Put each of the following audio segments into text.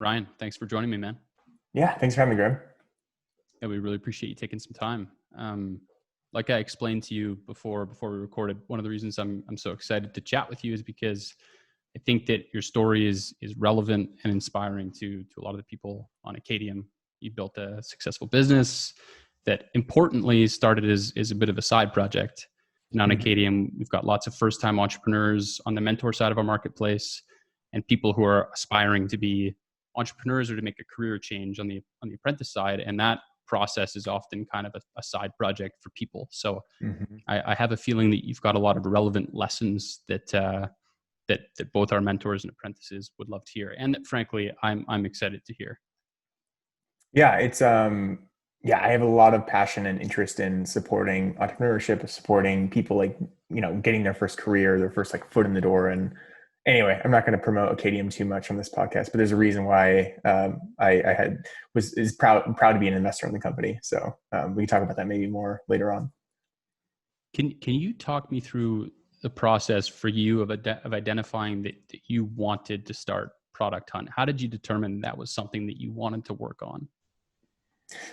Ryan, thanks for joining me, man. Yeah, thanks for having me, Graham. Yeah, we really appreciate you taking some time. Like I explained to you before we recorded, one of the reasons I'm so excited to chat with you is because I think that your story is relevant and inspiring to a lot of the people on Acadium. You built a successful business that importantly started as a bit of a side project. And on Mhm. Acadium, we've got lots of first-time entrepreneurs on the mentor side of our marketplace and people who are aspiring to be entrepreneurs or to make a career change on the apprentice side. And that process is often kind of a side project for people. So Mhm. I have a feeling that you've got a lot of relevant lessons that both our mentors and apprentices would love to hear, and that frankly I'm excited to hear. Yeah, it's I have a lot of passion and interest in supporting entrepreneurship, supporting people getting their first career, their first like foot in the door. And anyway, I'm not going to promote Acadium too much on this podcast, but there's a reason why I had was is proud to be an investor in the company. So we can talk about that maybe more later on. Can you talk me through the process for you of identifying that you wanted to start Product Hunt? How did you determine that was something that you wanted to work on?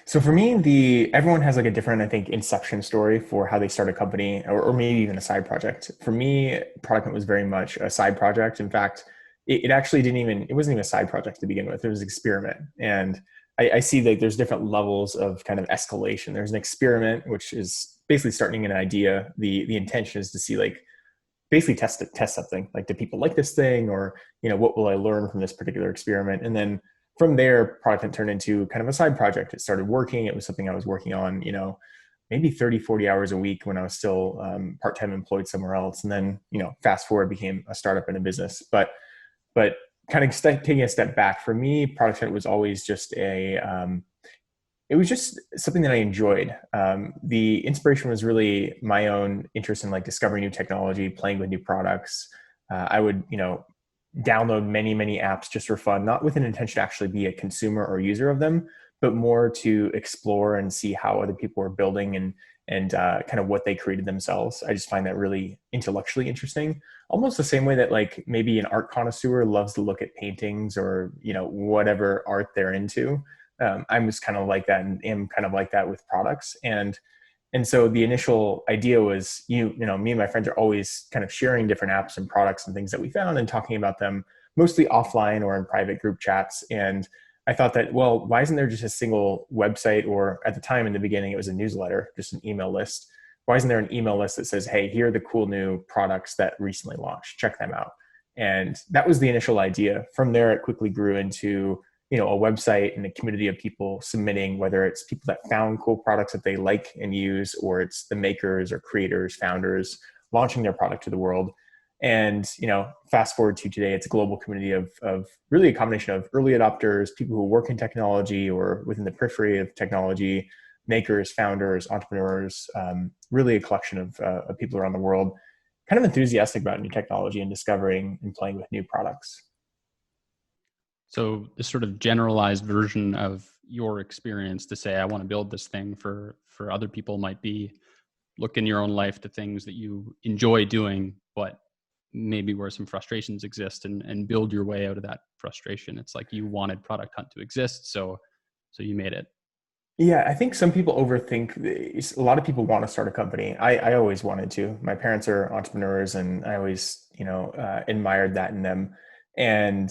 So for me, the everyone has like a different, I think, inception story for how they start a company or maybe even a side project. For me, Product Hunt was very much a side project. In fact, it actually it wasn't even a side project to begin with. It was an experiment. And I see that there's different levels of kind of escalation. There's an experiment, which is basically starting an idea. The intention is to see like basically test something like, do people like this thing, or what will I learn from this particular experiment? And then from there, Product Hunt turned into kind of a side project. It started working. It was something I was working on maybe 30-40 hours a week when I was still part-time employed somewhere else. And then fast forward, became a startup and a business. But kind of taking a step back, for me, Product Hunt was always just it was just something that I enjoyed. The inspiration was really my own interest in like discovering new technology, playing with new products. I would, download many apps just for fun, not with an intention to actually be a consumer or user of them, but more to explore and see how other people are building and kind of what they created themselves. I just find that really intellectually interesting. Almost the same way that like maybe an art connoisseur loves to look at paintings or whatever art they're into. I was kind of like that and am kind of like that with products. And so the initial idea was, me and my friends are always kind of sharing different apps and products and things that we found and talking about them mostly offline or in private group chats. And I thought that, well, why isn't there just a single website, or at the time in the beginning, it was a newsletter, just an email list. Why isn't there an email list that says, hey, here are the cool new products that recently launched, check them out. And that was the initial idea. From there, it quickly grew into a website and a community of people submitting, whether it's people that found cool products that they like and use, or it's the makers or creators, founders launching their product to the world. And fast forward to today, it's a global community of really a combination of early adopters, people who work in technology or within the periphery of technology, makers, founders, entrepreneurs, really a collection of people around the world, kind of enthusiastic about new technology and discovering and playing with new products. So this sort of generalized version of your experience to say, I want to build this thing for other people might be look in your own life to things that you enjoy doing, but maybe where some frustrations exist and build your way out of that frustration. It's like you wanted Product Hunt to exist. So you made it. Yeah, I think some people overthink this. A lot of people want to start a company. I always wanted to. My parents are entrepreneurs, and I always, admired that in them. And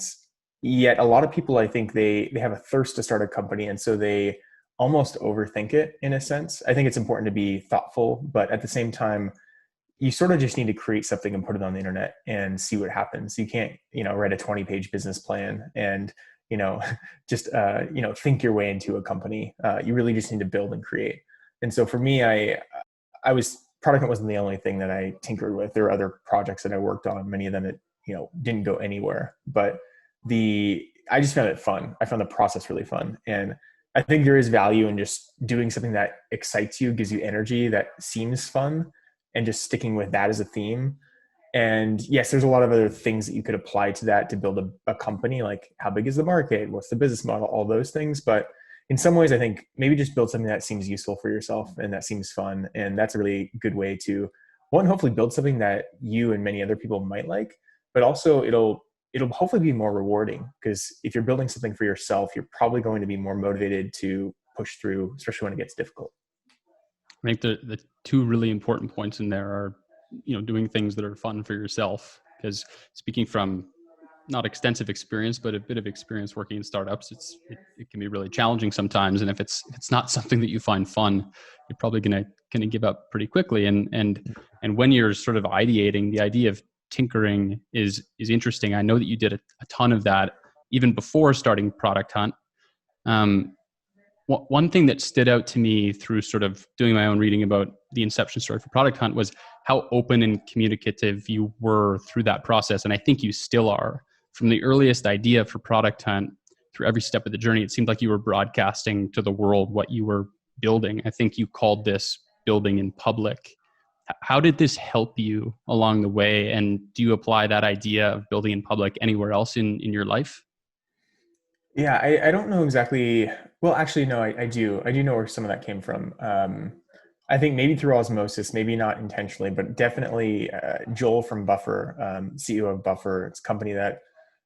yet, a lot of people, I think they have a thirst to start a company, and so they almost overthink it in a sense. I think it's important to be thoughtful, but at the same time, you sort of just need to create something and put it on the internet and see what happens. You can't, write a 20-page business plan and, you know, just, think your way into a company. You really just need to build and create. And so for me, Product Hunt wasn't the only thing that I tinkered with. There were other projects that I worked on, many of them that, didn't go anywhere, but I just found it fun. I found the process really fun. And I think there is value in just doing something that excites you, gives you energy, that seems fun, and just sticking with that as a theme. And yes, there's a lot of other things that you could apply to that to build a company, like how big is the market? What's the business model? All those things. But in some ways, I think maybe just build something that seems useful for yourself and that seems fun. And that's a really good way to, one, hopefully build something that you and many other people might like, but also it'll hopefully be more rewarding, because if you're building something for yourself, you're probably going to be more motivated to push through, especially when it gets difficult. I think the two really important points in there are, doing things that are fun for yourself. Because speaking from not extensive experience, but a bit of experience working in startups, it can be really challenging sometimes. And if it's not something that you find fun, you're probably gonna give up pretty quickly. And when you're sort of ideating, the idea of tinkering is interesting. I know that you did a ton of that even before starting Product Hunt. Um, One thing that stood out to me through sort of doing my own reading about the inception story for Product Hunt was how open and communicative you were through that process. And I think you still are. From the earliest idea for Product Hunt through every step of the journey, it seemed like you were broadcasting to the world what you were building. I think you called this building in public. How did this help you along the way? And do you apply that idea of building in public anywhere else in your life? Yeah, I don't know exactly. Well, actually, no, I do. I do know where some of that came from. I think maybe through osmosis, maybe not intentionally, but definitely Joel from Buffer, CEO of Buffer. It's a company that,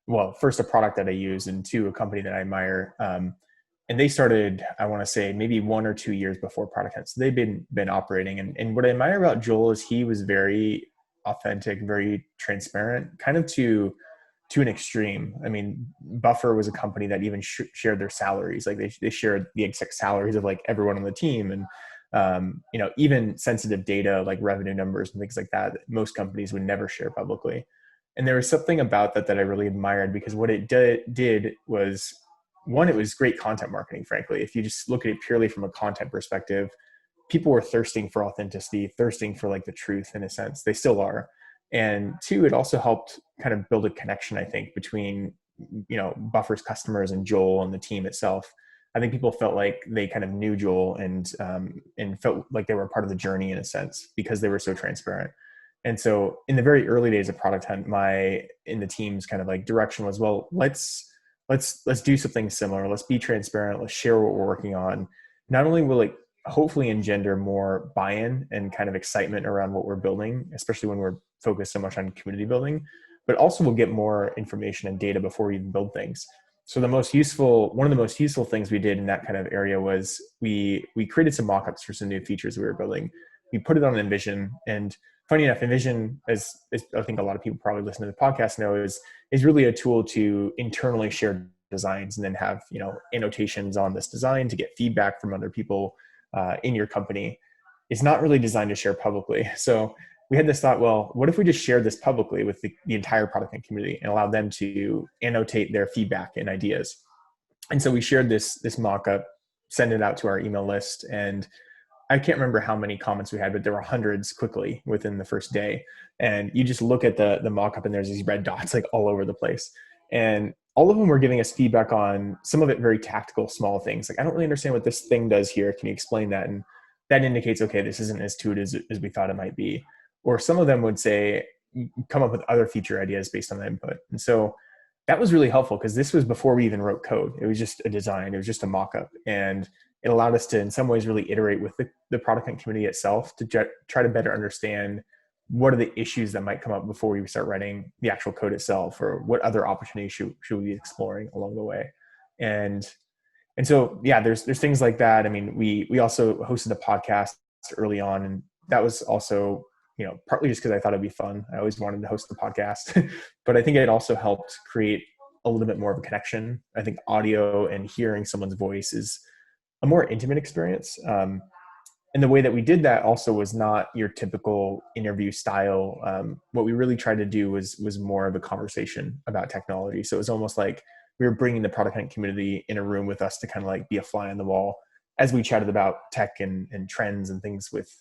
well, first a product that I use, and two, a company that I admire. And they started, I want to say, maybe 1 or 2 years before Product Hunt. So they've been operating. And what I admire about Joel is he was very authentic, very transparent, kind of to an extreme. I mean, Buffer was a company that even shared their salaries. Like they shared the exact salaries of like everyone on the team, and even sensitive data like revenue numbers and things like that most companies would never share publicly. And there was something about that that I really admired, because what it did was, one, it was great content marketing. Frankly, if you just look at it purely from a content perspective, people were thirsting for authenticity, thirsting for like the truth in a sense. They still are. And two, it also helped kind of build a connection, I think, between, Buffer's customers and Joel and the team itself. I think people felt like they kind of knew Joel, and felt like they were a part of the journey in a sense, because they were so transparent. And so in the very early days of Product Hunt, my in the team's kind of like direction was, well, let's do something similar. Let's be transparent. Let's share what we're working on. Not only will it hopefully engender more buy-in and kind of excitement around what we're building, especially when we're focused so much on community building, but also we'll get more information and data before we even build things. So one of the most useful things we did in that kind of area was we created some mock-ups for some new features we were building. We put it on Envision, and funny enough, Envision, as I think a lot of people probably listen to the podcast know, is really a tool to internally share designs and then have annotations on this design to get feedback from other people in your company. It's not really designed to share publicly. So we had this thought, well, what if we just shared this publicly with the entire product and community and allowed them to annotate their feedback and ideas? And so we shared this mock-up, send it out to our email list, and I can't remember how many comments we had, but there were hundreds quickly within the first day. And you just look at the mock-up and there's these red dots like all over the place. And all of them were giving us feedback on some of it very tactical, small things. Like, I don't really understand what this thing does here. Can you explain that? And that indicates, okay, this isn't as intuitive as we thought it might be. Or some of them would say, come up with other feature ideas based on the input. And so that was really helpful, because this was before we even wrote code. It was just a design. It was just a mock-up. And it allowed us to, in some ways, really iterate with the product and community itself to try to better understand what are the issues that might come up before we start writing the actual code itself, or what other opportunities should we be exploring along the way. And so, yeah, there's things like that. I mean, we also hosted a podcast early on, and that was also, partly just because I thought it'd be fun. I always wanted to host the podcast, but I think it also helped create a little bit more of a connection. I think audio and hearing someone's voice is a more intimate experience. And the way that we did that also was not your typical interview style. What we really tried to do was more of a conversation about technology. So it was almost like we were bringing the product hunt community in a room with us to kind of like be a fly on the wall as we chatted about tech and trends and things with,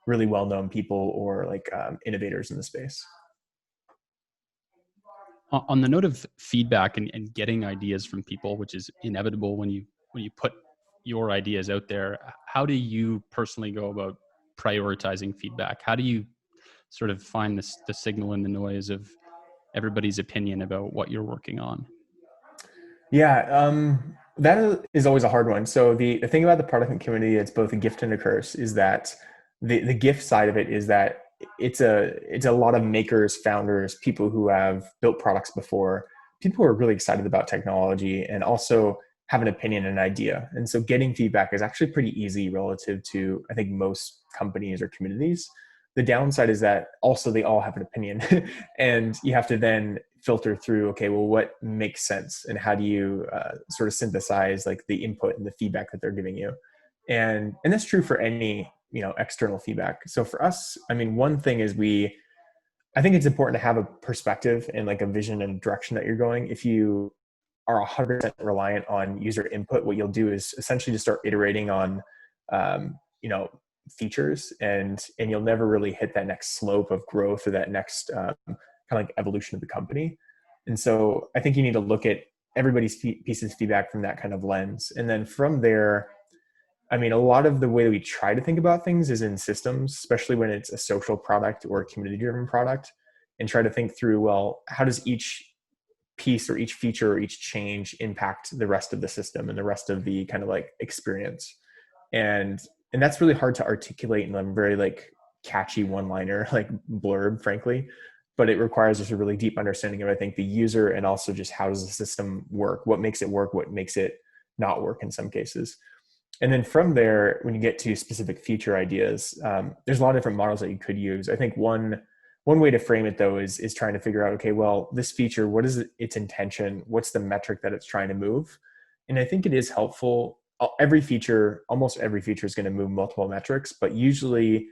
really well-known people or like innovators in the space. On the note of feedback and getting ideas from people, which is inevitable when you put your ideas out there, how do you personally go about prioritizing feedback? How do you sort of find the signal in the noise of everybody's opinion about what you're working on? Yeah, that is always a hard one. So the thing about the product and community, it's both a gift and a curse, is that the gift side of it is that it's a lot of makers, founders, people who have built products before, people who are really excited about technology and also have an opinion and an idea. And so getting feedback is actually pretty easy relative to, I think, most companies or communities. The downside is that also they all have an opinion and you have to then filter through, okay, well, what makes sense and how do you sort of synthesize like the input and the feedback that they're giving you. And that's true for any, external feedback. So for us, I mean, one thing is I think it's important to have a perspective and like a vision and direction that you're going. If you are 100% reliant on user input, what you'll do is essentially just start iterating on, um, you know, features, and you'll never really hit that next slope of growth or that next kind of like evolution of the company. And so I think you need to look at everybody's pieces of feedback from that kind of lens, and then from there, I mean, a lot of the way that we try to think about things is in systems, especially when it's a social product or a community driven product, and try to think through, well, how does each piece or each feature or each change impact the rest of the system and the rest of the kind of like experience. And that's really hard to articulate in a very like catchy one liner like blurb, frankly, but it requires just a really deep understanding of, I think, the user, and also just how does the system work, what makes it work, what makes it not work in some cases. And then from there, when you get to specific feature ideas, there's a lot of different models that you could use. I think one way to frame it though is trying to figure out, okay, well, this feature, what is its intention? What's the metric that it's trying to move? And I think it is helpful. Almost every feature is going to move multiple metrics, but usually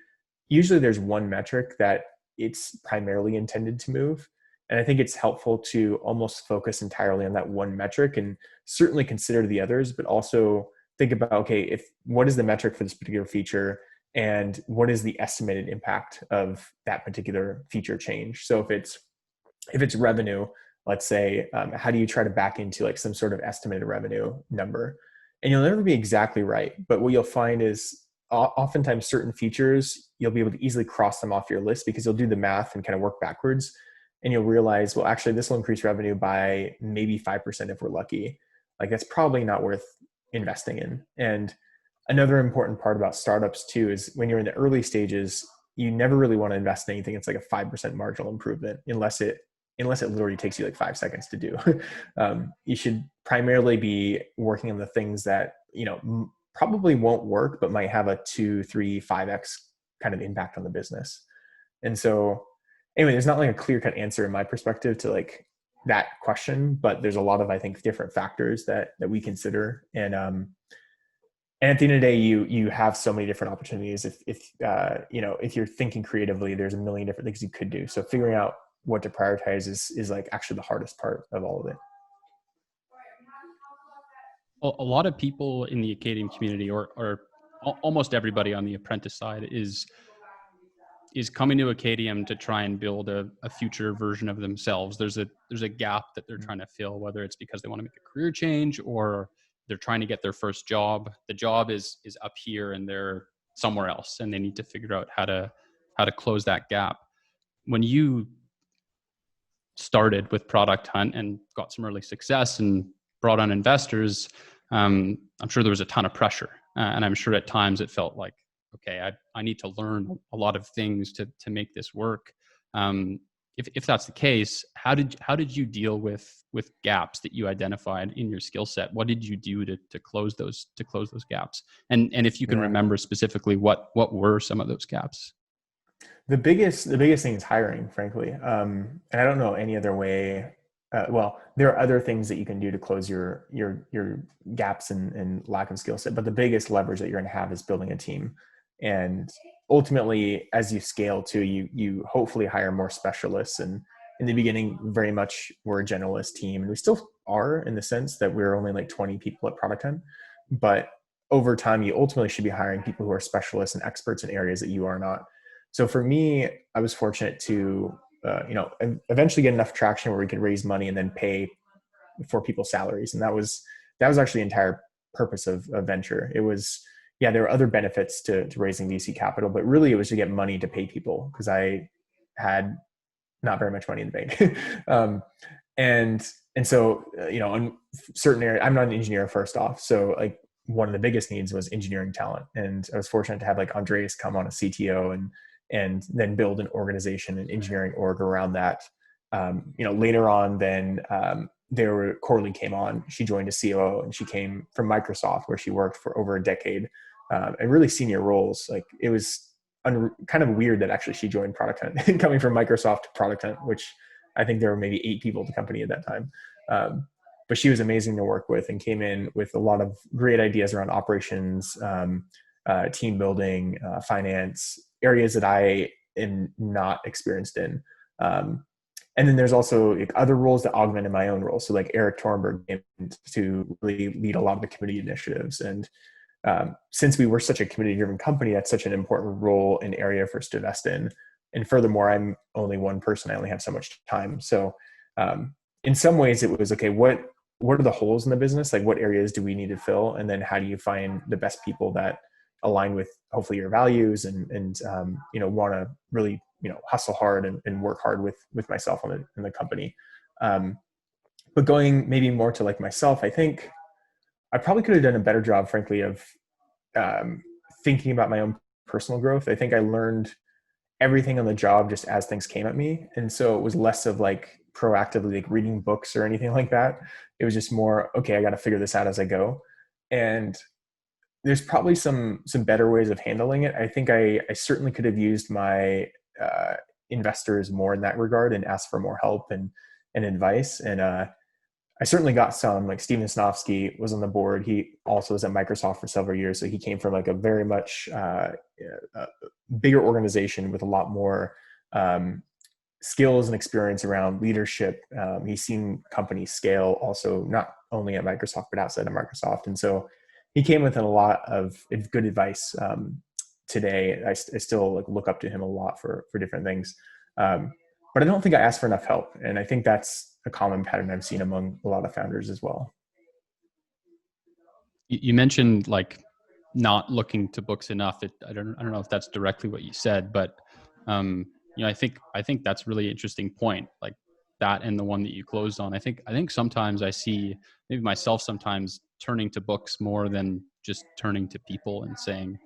there's one metric that it's primarily intended to move. And I think it's helpful to almost focus entirely on that one metric, and certainly consider the others, but also think about, okay, what is the metric for this particular feature, and what is the estimated impact of that particular feature change. So if it's revenue, let's say, how do you try to back into like some sort of estimated revenue number? And you'll never be exactly right, but what you'll find is oftentimes certain features, you'll be able to easily cross them off your list because you'll do the math and kind of work backwards, and you'll realize, well, actually this will increase revenue by maybe 5% if we're lucky. Like that's probably not worth investing in. And another important part about startups too is when you're in the early stages, you never really want to invest in anything. It's like a 5% marginal improvement unless it literally takes you like 5 seconds to do. You should primarily be working on the things that, probably won't work, but might have a 2, 3, 5x kind of impact on the business. And so anyway, there's not like a clear cut answer in my perspective to like that question, but there's a lot of, I think, different factors that we consider. And at the end of the day, you have so many different opportunities. If you're thinking creatively, there's a million different things you could do. So figuring out what to prioritize is like actually the hardest part of all of it. A lot of people in the Acadium community, or almost everybody on the apprentice side, is coming to Acadium to try and build a future version of themselves. There's a gap that they're trying to fill, whether it's because they want to make a career change or they're trying to get their first job. The job is up here and they're somewhere else, and they need to figure out how to close that gap. When you started with Product Hunt and got some early success and brought on investors, I'm sure there was a ton of pressure. And I'm sure at times it felt like, okay, I need to learn a lot of things to make this work. If that's the case, how did you deal with gaps that you identified in your skill set? What did you do to close those gaps? And if you can remember specifically, what were some of those gaps? The biggest thing is hiring, frankly. And I don't know any other way. Well, there are other things that you can do to close your gaps and lack of skill set, but the biggest leverage that you're going to have is building a team. And ultimately, as you scale too, you hopefully hire more specialists. And in the beginning, very much we're a generalist team, and we still are in the sense that we're only like 20 people at Product Hunt. But over time, you ultimately should be hiring people who are specialists and experts in areas that you are not. So for me, I was fortunate to, eventually get enough traction where we could raise money and then pay for people's salaries. And that was actually the entire purpose of venture. It was, yeah, there were other benefits to raising VC capital, but really it was to get money to pay people because I had not very much money in the bank. And so, in certain areas, I'm not an engineer first off. So like one of the biggest needs was engineering talent. And I was fortunate to have like Andreas come on as CTO, and and then build an organization and engineering org around that. Later on, then Corley came on. She joined as COO, and she came from Microsoft, where she worked for over a decade, and really senior roles. Like, it was kind of weird that actually she joined Product Hunt, coming from Microsoft to Product Hunt, which I think there were maybe 8 people at the company at that time. But she was amazing to work with and came in with a lot of great ideas around operations, team building, finance, areas that I am not experienced in. And then there's also like other roles that augmented my own role. So like Eric Tornberg came to really lead a lot of the community initiatives. And since we were such a community-driven company, that's such an important role and area for us to invest in. And furthermore, I'm only one person. I only have so much time. So in some ways it was, okay, what are the holes in the business? Like, what areas do we need to fill? And then how do you find the best people that align with hopefully your values and want to really, hustle hard and work hard with myself in the company. But going maybe more to like myself, I think I probably could have done a better job, frankly, of thinking about my own personal growth. I think I learned everything on the job just as things came at me. And so it was less of like proactively like reading books or anything like that. It was just more, okay, I got to figure this out as I go. And there's probably some better ways of handling it. I think I certainly could have used my investors more in that regard and asked for more help and advice. And I certainly got some. Like, Steven Snofsky was on the board. He also was at Microsoft for several years. So he came from like a very much bigger organization with a lot more skills and experience around leadership. He's seen companies scale also, not only at Microsoft, but outside of Microsoft. And so he came with a lot of good advice. Today, I still like look up to him a lot for different things. But I don't think I asked for enough help. And I think that's a common pattern I've seen among a lot of founders as well. You mentioned like not looking to books enough. I don't know if that's directly what you said, but I think that's a really interesting point. Like that, and the one that you closed on. I think sometimes I see maybe myself sometimes turning to books more than just turning to people and saying,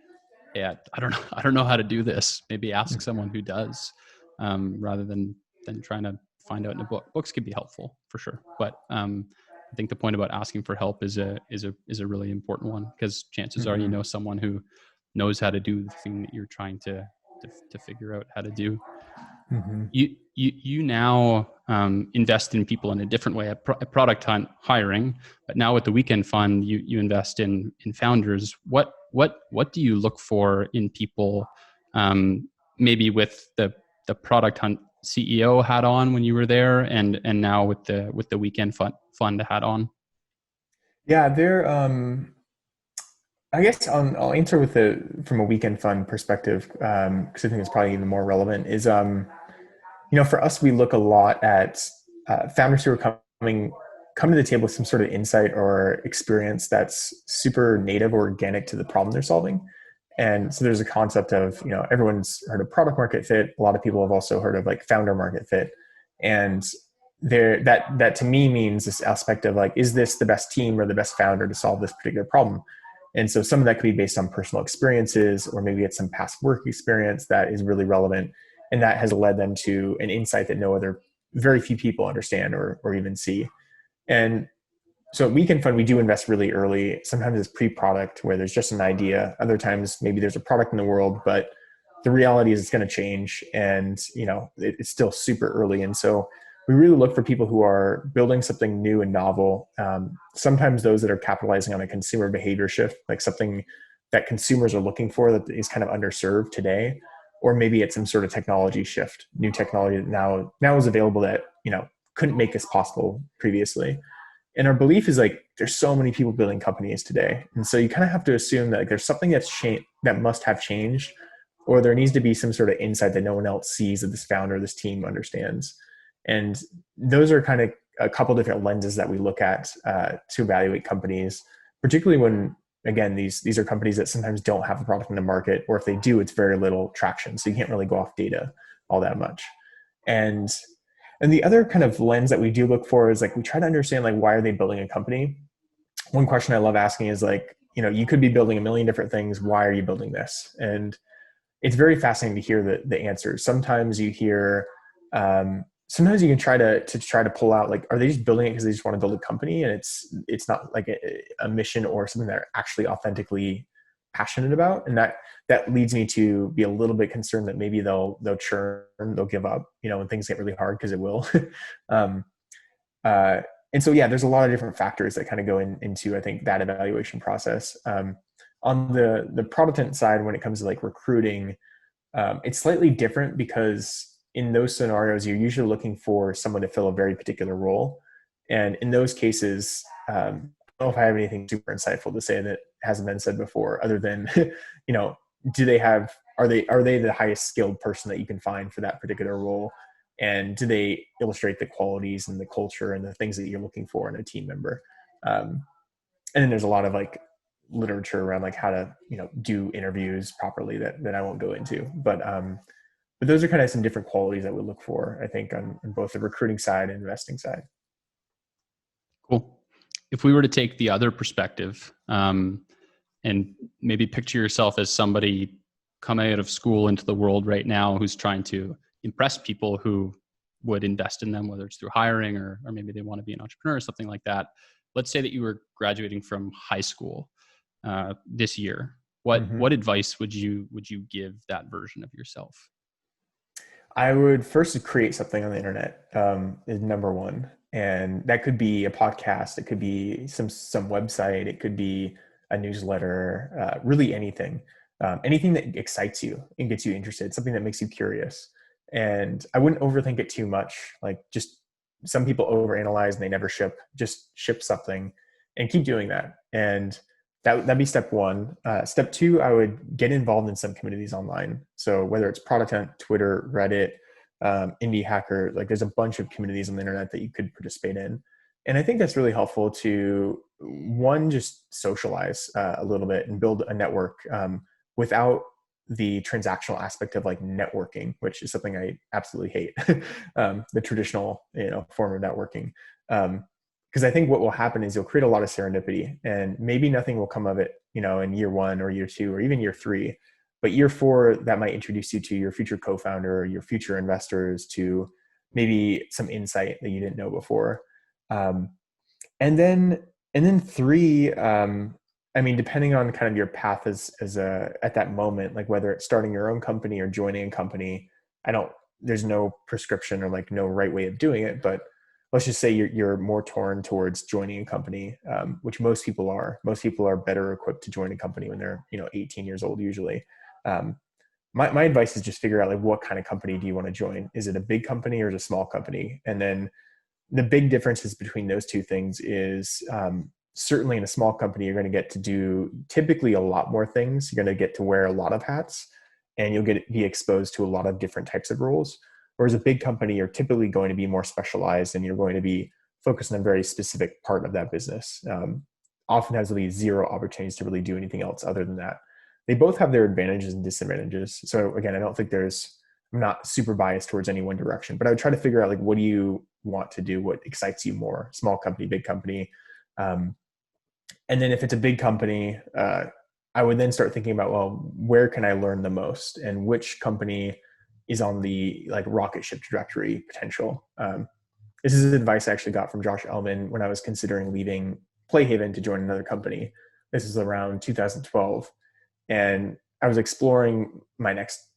"Yeah, I don't know how to do this." Maybe ask someone who does, rather than trying to find out in a book. Books can be helpful for sure, but I think the point about asking for help is a really important one, because chances are you know someone who knows how to do the thing that you're trying to figure out how to do. Mm-hmm. You now invest in people in a different way at Product Hunt hiring, but now with the Weekend Fund, you invest in founders. What do you look for in people? Maybe with the Product Hunt CEO hat on when you were there, and now with the Weekend Fund hat on. Yeah, I guess I'll answer from a Weekend Fund perspective, because I think it's probably even more relevant. Is for us, we look a lot at founders who are come to the table with some sort of insight or experience that's super native or organic to the problem they're solving. And so there's a concept of, everyone's heard of product market fit. A lot of people have also heard of like founder market fit. And that to me means this aspect of like, is this the best team or the best founder to solve this particular problem? And so some of that could be based on personal experiences, or maybe it's some past work experience that is really relevant. And that has led them to an insight that very few people understand or even see. And so at Weekend Fund, we do invest really early. Sometimes it's pre-product where there's just an idea. Other times, maybe there's a product in the world, but the reality is it's going to change, and it's still super early. And so we really look for people who are building something new and novel. Sometimes those that are capitalizing on a consumer behavior shift, like something that consumers are looking for that is kind of underserved today, or maybe it's some sort of technology shift, new technology that now is available that couldn't make this possible previously. And our belief is like, there's so many people building companies today. And so you kind of have to assume that there's something that must have changed, or there needs to be some sort of insight that no one else sees that this founder, this team understands. And those are kind of a couple different lenses that we look at to evaluate companies, particularly when, again, these are companies that sometimes don't have a product in the market, or if they do, it's very little traction. So you can't really go off data all that much. And the other kind of lens that we do look for is like, we try to understand like, why are they building a company? One question I love asking is like, you could be building a million different things. Why are you building this? And it's very fascinating to hear the answers. Sometimes you hear, sometimes you can try to pull out, like, are they just building it because they just want to build a company, and it's not like a mission or something they're actually authentically passionate about, and that leads me to be a little bit concerned that maybe they'll churn, they'll give up, when things get really hard, because it will. um, uh, and so, yeah, there's a lot of different factors that kind of go into, I think, that evaluation process. On the product side, when it comes to like recruiting, it's slightly different, because in those scenarios, you're usually looking for someone to fill a very particular role. And in those cases, I don't know if I have anything super insightful to say that hasn't been said before, other than, do they have, are they the highest skilled person that you can find for that particular role? And do they illustrate the qualities and the culture and the things that you're looking for in a team member? And then there's a lot of like literature around like how to do interviews properly that I won't go into, but those are kind of some different qualities that we look for, I think, on both the recruiting side and investing side. Cool. If we were to take the other perspective, and maybe picture yourself as somebody coming out of school into the world right now who's trying to impress people who would invest in them, whether it's through hiring or maybe they want to be an entrepreneur or something like that. Let's say that you were graduating from high school this year. What advice would you give that version of yourself? I would first create something on the internet, is number one. And that could be a podcast. It could be some website. It could be a newsletter, really anything, anything that excites you and gets you interested, something that makes you curious. And I wouldn't overthink it too much. Like, just, some people overanalyze and they never ship. Just ship something and keep doing that. And that'd be step one. Step two, I would get involved in some communities online. So whether it's Product Hunt, Twitter, Reddit, Indie Hacker, like, there's a bunch of communities on the internet that you could participate in. And I think that's really helpful to, one, just socialize a little bit and build a network, without the transactional aspect of like networking, which is something I absolutely hate, the traditional form of networking. Because I think what will happen is you'll create a lot of serendipity, and maybe nothing will come of it, in year one or year two or even year three. But year four, that might introduce you to your future co-founder or your future investors, to maybe some insight that you didn't know before. Um, and then three, I mean, depending on kind of your path at that moment, like whether it's starting your own company or joining a company, there's no prescription or like no right way of doing it, but let's just say you're more torn towards joining a company, which most people are. Most people are better equipped to join a company when they're 18 years old usually. My advice is just figure out like, what kind of company do you want to join? Is it a big company or is it a small company? And then the big differences between those two things is, certainly in a small company, you're going to get to do typically a lot more things. You're going to get to wear a lot of hats, and you'll be exposed to a lot of different types of roles. Whereas a big company, you're typically going to be more specialized, and you're going to be focused on a very specific part of that business. Often has really zero opportunities to really do anything else other than that. They both have their advantages and disadvantages. So again, I don't think I'm not super biased towards any one direction, but I would try to figure out like, what do you want to do? What excites you more? Small company, big company. And then if it's a big company, I would then start thinking about, well, where can I learn the most, and which company is on the like rocket ship trajectory potential. This is advice I actually got from Josh Ellman when I was considering leaving Playhaven to join another company. This is around 2012. And I was exploring my next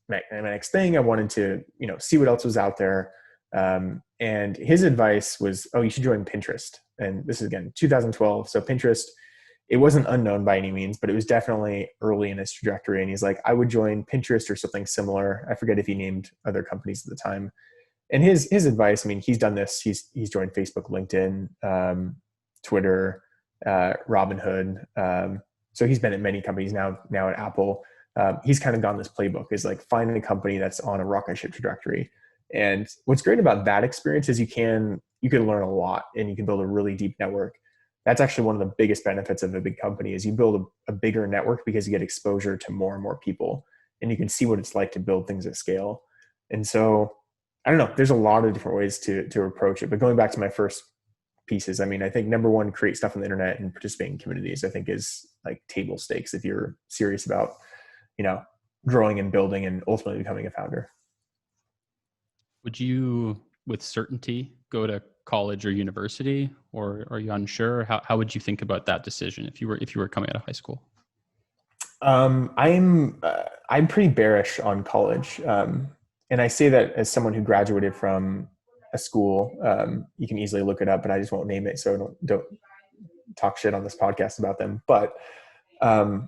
thing. I wanted to, see what else was out there. And his advice was, oh, you should join Pinterest. And this is again, 2012. So Pinterest, it wasn't unknown by any means, but it was definitely early in its trajectory. And he's like, I would join Pinterest or something similar. I forget if he named other companies at the time. And his advice, I mean, he's done this. He's joined Facebook, LinkedIn, Twitter, Robinhood. So he's been at many companies now at Apple. He's kind of gone this playbook, is like, finding a company that's on a rocket ship trajectory. And what's great about that experience is you can learn a lot, and you can build a really deep network. That's actually one of the biggest benefits of a big company, is you build a bigger network because you get exposure to more and more people, and you can see what it's like to build things at scale. And so, I don't know, there's a lot of different ways to approach it. But going back to my first pieces, I mean, I think number one, create stuff on the internet and participate in communities, I think is like table stakes if you're serious about, growing and building and ultimately becoming a founder. Would you, with certainty, go to college or university, or are you unsure? How would you think about that decision if you were coming out of high school? I'm pretty bearish on college, and I say that as someone who graduated from a school. You can easily look it up, but I just won't name it, so don't talk shit on this podcast about them. But um,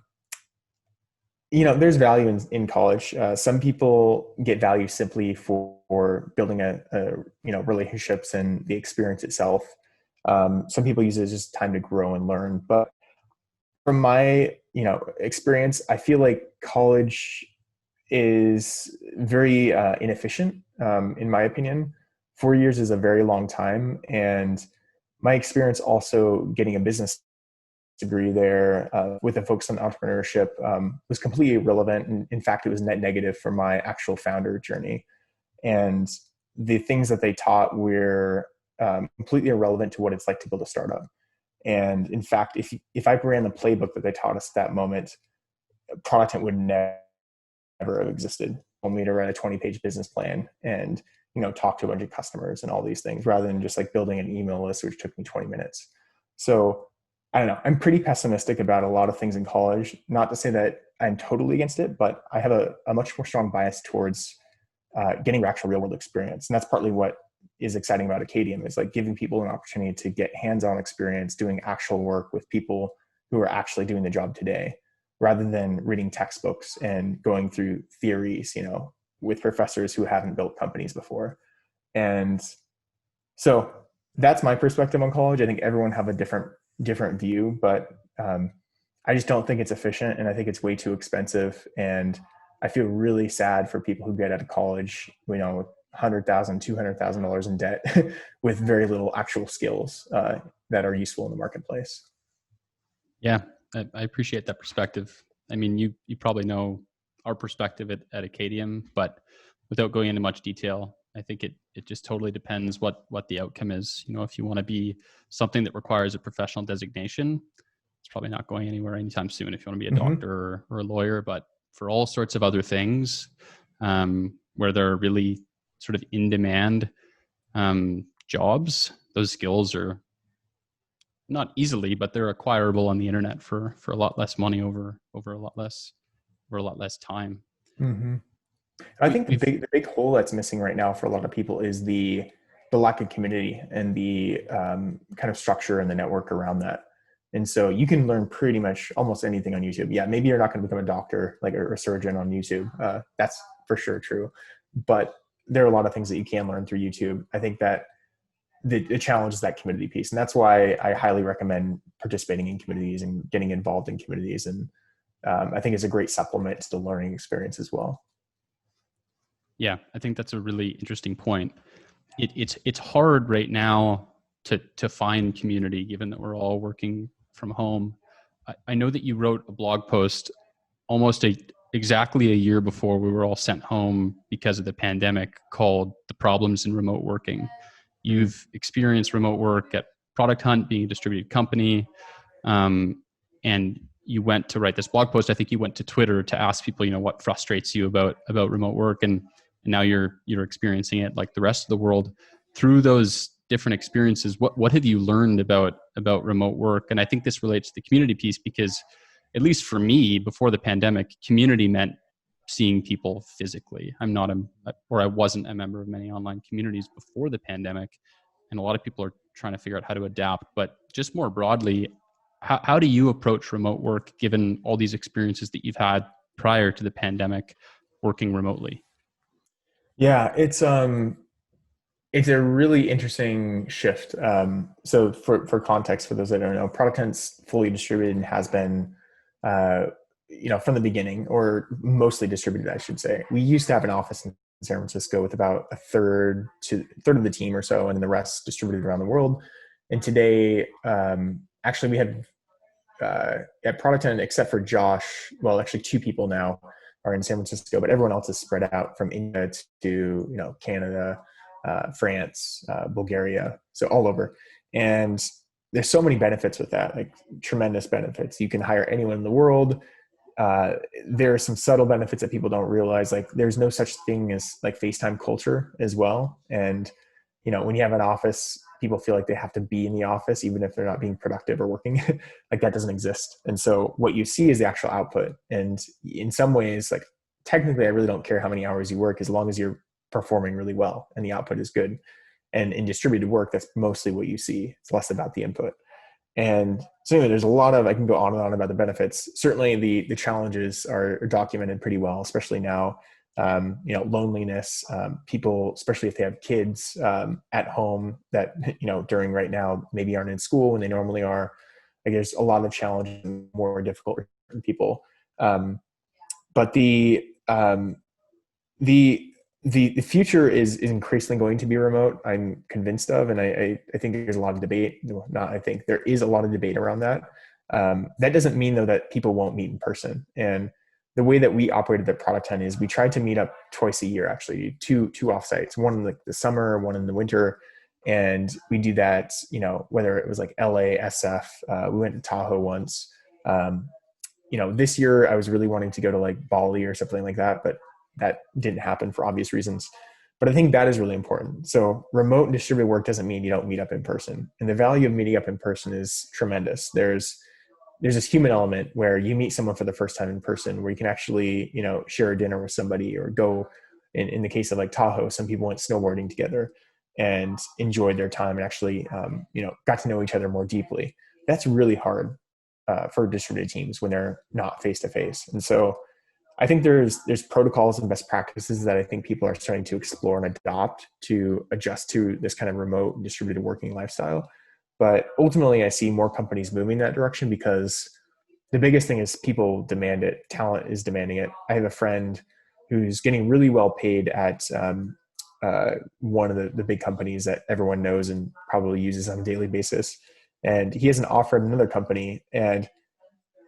there's value in college. Some people get value simply for building relationships and the experience itself. Some people use it as just time to grow and learn. But from my experience, I feel like college is very inefficient, in my opinion. 4 years is a very long time, and my experience also getting a business degree there with a focus on entrepreneurship was completely irrelevant. And in fact, it was net negative for my actual founder journey. And the things that they taught were completely irrelevant to what it's like to build a startup. And in fact, if I ran the playbook that they taught us at that moment, Product Hunt would never have existed. Want me to write a 20-page business plan and talk to a bunch of customers and all these things, rather than just like building an email list, which took me 20 minutes. So I don't know. I'm pretty pessimistic about a lot of things in college. Not to say that I'm totally against it, but I have a much more strong bias towards getting actual real world experience. And that's partly what is exciting about Acadium, is like giving people an opportunity to get hands-on experience doing actual work with people who are actually doing the job today, rather than reading textbooks and going through theories, with professors who haven't built companies before. And so that's my perspective on college. I think everyone have a different view, but I just don't think it's efficient, and I think it's way too expensive. And I feel really sad for people who get out of college, with $100,000, $200,000 in debt with very little actual skills that are useful in the marketplace. Yeah, I appreciate that perspective. I mean, you probably know our perspective at Acadium, but without going into much detail, I think it just totally depends what the outcome is. If you want to be something that requires a professional designation, it's probably not going anywhere anytime soon. If you want to be a doctor or a lawyer, but for all sorts of other things, where there are really sort of in demand jobs, those skills are not easily, but they're acquirable on the internet for a lot less money over a lot less time. Mm-hmm. I think We've the big hole that's missing right now for a lot of people is the lack of community and the kind of structure and the network around that. And so you can learn pretty much almost anything on YouTube. Yeah, maybe you're not going to become a doctor like or a surgeon on YouTube. That's for sure true. But there are a lot of things that you can learn through YouTube. I think that the challenge is that community piece. And that's why I highly recommend participating in communities and getting involved in communities. And I think it's a great supplement to the learning experience as well. Yeah, I think that's a really interesting point. It's hard right now to find community, given that we're all working from home. I know that you wrote a blog post almost exactly a year before we were all sent home because of the pandemic, called "The Problems in Remote Working." You've experienced remote work at Product Hunt, being a distributed company, and you went to write this blog post. I think you went to Twitter to ask people, what frustrates you about remote work, and now you're experiencing it like the rest of the world. Through those different experiences, what have you learned about remote work? And I think this relates to the community piece, because at least for me, before the pandemic, community meant seeing people physically. I wasn't a member of many online communities before the pandemic, and a lot of people are trying to figure out how to adapt. But just more broadly, how do you approach remote work, given all these experiences that you've had prior to the pandemic working remotely? Yeah, it's a really interesting shift. So for context, for those that don't know, Product Hunt's fully distributed and has been, from the beginning, or mostly distributed, I should say. We used to have an office in San Francisco with about a third of the team or so, and the rest distributed around the world. And today, actually, we have at Product Hunt, except for Josh, well, actually 2 people now are in San Francisco, but everyone else is spread out from India to Canada, France, Bulgaria, so all over. And there's so many benefits with that, like tremendous benefits. You can hire anyone in the world. uh, there are some subtle benefits that people don't realize. Like there's no such thing as like FaceTime culture as well. And, when you have an office, people feel like they have to be in the office, even if they're not being productive or working. Like that doesn't exist. And so what you see is the actual output. And in some ways, like technically, I really don't care how many hours you work as long as you're performing really well and the output is good. And in distributed work, that's mostly what you see. It's less about the input. And so anyway, there's a lot of, I can go on and on about the benefits. Certainly the challenges are documented pretty well, especially now. Loneliness, people, especially if they have kids at home that, during right now, maybe aren't in school when they normally are. Like there's a lot of challenges, more difficult for certain people. But the the future is increasingly going to be remote. I'm convinced of, and I think there's a lot of debate. Not I think there is a lot of debate around that. That doesn't mean though that people won't meet in person. And the way that we operated at Product Hunt is we tried to meet up twice a year, actually, two offsites, one in the summer, one in the winter. And we do that, whether it was like LA, SF, we went to Tahoe once. This year I was really wanting to go to like Bali or something like that, but that didn't happen for obvious reasons. But I think that is really important. So remote and distributed work doesn't mean you don't meet up in person. And the value of meeting up in person is tremendous. There's this human element where you meet someone for the first time in person, where you can actually, share a dinner with somebody or go, in the case of like Tahoe, some people went snowboarding together and enjoyed their time and actually, got to know each other more deeply. That's really hard for distributed teams when they're not face to face. And so I think there's protocols and best practices that I think people are starting to explore and adopt to adjust to this kind of remote and distributed working lifestyle. But ultimately, I see more companies moving that direction because the biggest thing is people demand it. Talent is demanding it. I have a friend who's getting really well paid at one of the big companies that everyone knows and probably uses on a daily basis. And he has an offer at another company, and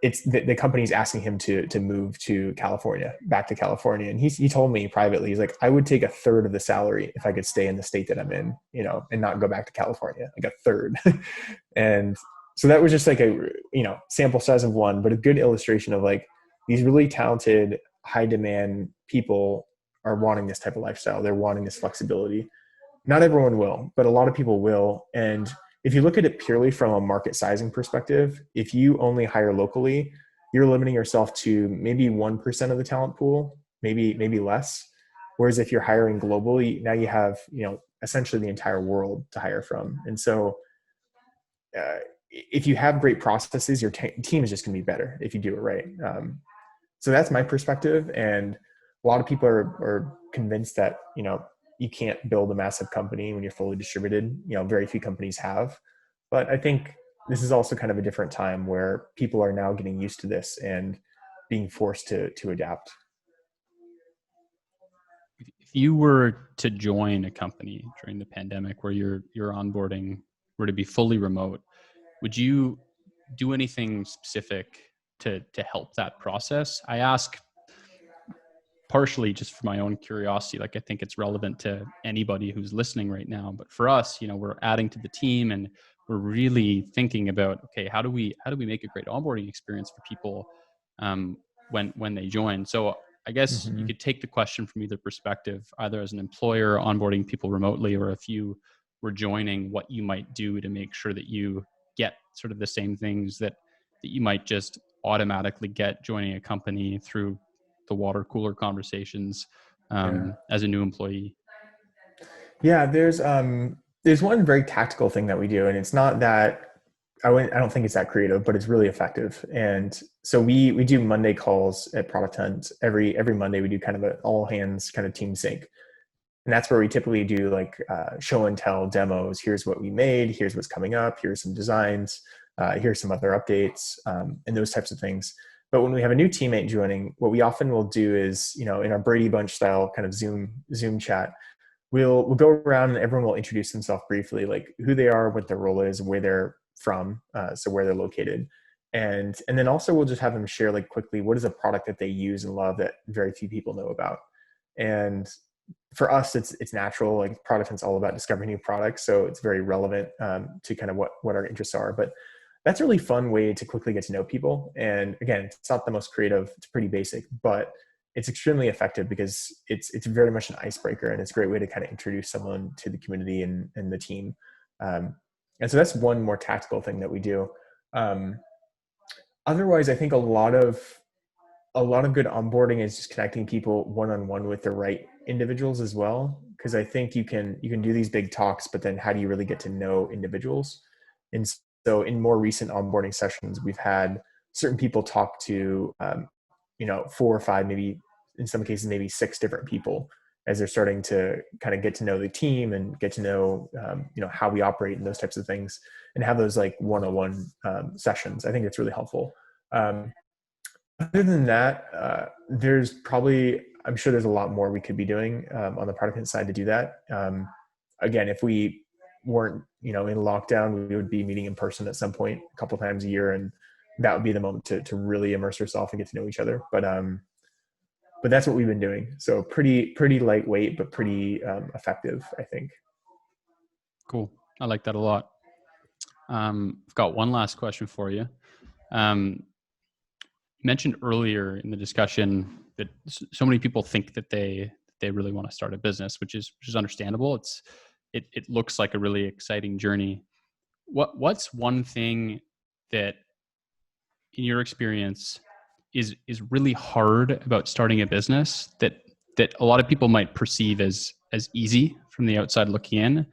it's the company's asking him to move to California, back to California. And he told me privately, he's like, I would take a third of the salary if I could stay in the state that I'm in, and not go back to California, like a third. And so that was just like a, sample size of one, but a good illustration of like these really talented, high demand people are wanting this type of lifestyle. They're wanting this flexibility. Not everyone will, but a lot of people will. And if you look at it purely from a market sizing perspective, if you only hire locally, you're limiting yourself to maybe 1% of the talent pool, maybe less. Whereas if you're hiring globally, now you have, essentially the entire world to hire from. And so if you have great processes, your team is just going to be better if you do it right. So that's my perspective. And a lot of people are convinced that, you can't build a massive company when you're fully distributed. Very few companies have. But I think this is also kind of a different time where people are now getting used to this and being forced to adapt. If you were to join a company during the pandemic where your onboarding were to be fully remote, would you do anything specific to help that process? I ask partially just for my own curiosity. Like I think it's relevant to anybody who's listening right now, but for us, we're adding to the team and we're really thinking about, okay, how do we make a great onboarding experience for people when they join? So I guess you Mm-hmm. could take the question from either perspective, either as an employer onboarding people remotely, or if you were joining, what you might do to make sure that you get sort of the same things that you might just automatically get joining a company through the water cooler conversations Yeah. as a new employee. Yeah, there's one very tactical thing that we do, and it's not that I don't think it's that creative, but it's really effective. And so we do Monday calls at Product Hunt. Every Monday we do kind of an all hands kind of team sync. And that's where we typically do like show and tell demos. Here's what we made. Here's what's coming up. Here's some designs. Here's some other updates, and those types of things. But when we have a new teammate joining, what we often will do is, in our Brady Bunch style kind of Zoom chat, we'll go around and everyone will introduce themselves briefly, like who they are, what their role is, where they're from, so where they're located. And then also we'll just have them share like quickly what is a product that they use and love that very few people know about. And for us, it's natural. Like Product Hunt's all about discovering new products, so it's very relevant to kind of what our interests are. But that's a really fun way to quickly get to know people. And again, it's not the most creative, it's pretty basic, but it's extremely effective because it's very much an icebreaker, and it's a great way to kind of introduce someone to the community and the team. Um, and so that's one more tactical thing that we do. Um, Otherwise, I think a lot of good onboarding is just connecting people one-on-one with the right individuals as well. Because I think you can do these big talks, but then how do you really get to know individuals? And so in more recent onboarding sessions, we've had certain people talk to 4 or 5, maybe in some cases maybe 6 different people, as they're starting to kind of get to know the team and get to know how we operate and those types of things, and have those like one-on-one sessions. I think it's really helpful. Um, Other than that, there's probably, I'm sure there's a lot more we could be doing on the product side to do that. Again, if we weren't, in lockdown, we would be meeting in person at some point a couple times a year, and that would be the moment to really immerse yourself and get to know each other. But that's what we've been doing. So pretty lightweight, but pretty effective, I think. Cool. I like that a lot. I've got one last question for you. You mentioned earlier in the discussion that so many people think that they really want to start a business, which is understandable. It looks like a really exciting journey. What's one thing that, in your experience, is really hard about starting a business that a lot of people might perceive as easy from the outside looking in?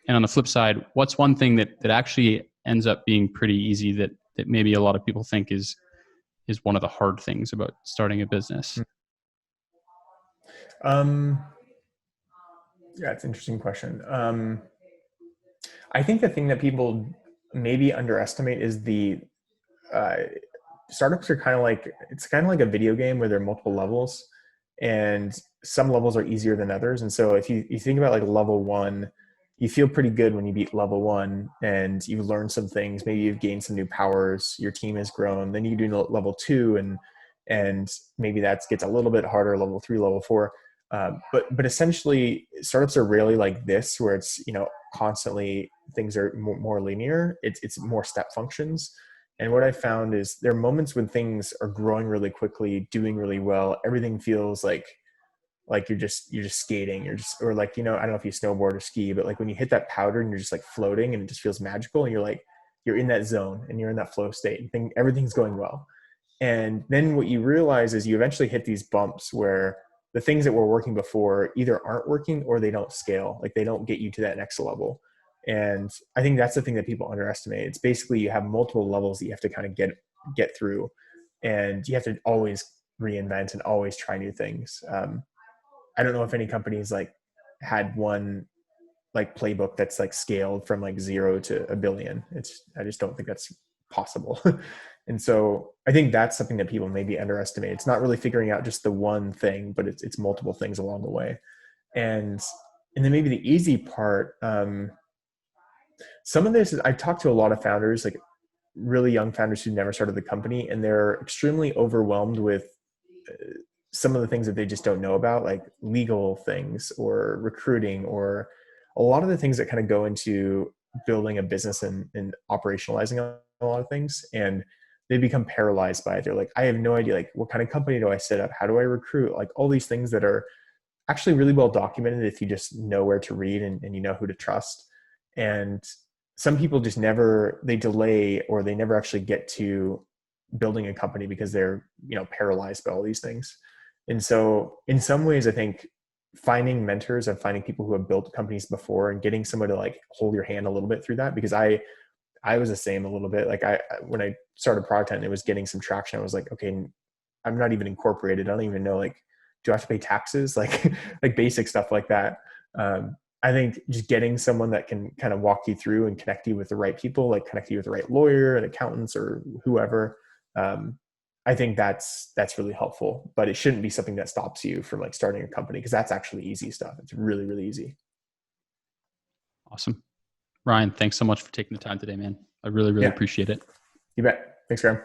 And on the flip side, what's one thing that actually ends up being pretty easy that maybe a lot of people think is one of the hard things about starting a business? Um, yeah, it's an interesting question. I think the thing that people maybe underestimate is the uh, startups are kind of like, it's kind of like a video game where there are multiple levels, and some levels are easier than others. And so if you think about like level one, you feel pretty good when you beat level one and you've learned some things. Maybe you've gained some new powers, your team has grown. Then you do level two, and maybe that gets a little bit harder, level three, level four. But essentially, startups are rarely like this, where it's constantly things are more linear. It's more step functions. And what I found is there are moments when things are growing really quickly, doing really well. Everything feels like you're just skating. You're just, or like, I don't know if you snowboard or ski, but like when you hit that powder and you're just like floating and it just feels magical, and you're in that zone and you're in that flow state and everything's going well. And then what you realize is you eventually hit these bumps where the things that were working before either aren't working or they don't scale, like they don't get you to that next level. And I think that's the thing that people underestimate. It's basically you have multiple levels that you have to kind of get through, and you have to always reinvent and always try new things. I don't know if any companies like had one like playbook that's like scaled from like 0 to a billion. I just don't think that's possible. And so I think that's something that people maybe underestimate. It's not really figuring out just the one thing, but it's multiple things along the way. And and then maybe the easy part, some of this is, I've talked to a lot of founders, like really young founders who never started the company, and they're extremely overwhelmed with some of the things that they just don't know about, like legal things or recruiting, or a lot of the things that kind of go into building a business and operationalizing a lot of things. And they become paralyzed by it. They're like, I have no idea, like, what kind of company do I set up? How do I recruit? Like all these things that are actually really well documented if you just know where to read and you know who to trust. And some people just never, they delay, or they never actually get to building a company because they're paralyzed by all these things. And so in some ways, I think finding mentors and finding people who have built companies before and getting someone to like hold your hand a little bit through that, because I was the same a little bit. Like when I started Product Hunt and it was getting some traction, I was like, okay, I'm not even incorporated. I don't even know, like, do I have to pay taxes? Like, like basic stuff like that. I think just getting someone that can kind of walk you through and connect you with the right people, like connect you with the right lawyer and accountants or whoever. I think that's really helpful, but it shouldn't be something that stops you from like starting a company, because that's actually easy stuff. It's really, really easy. Awesome. Ryan, thanks so much for taking the time today, man. I really, really Yeah, appreciate it. you bet. Thanks, Graham.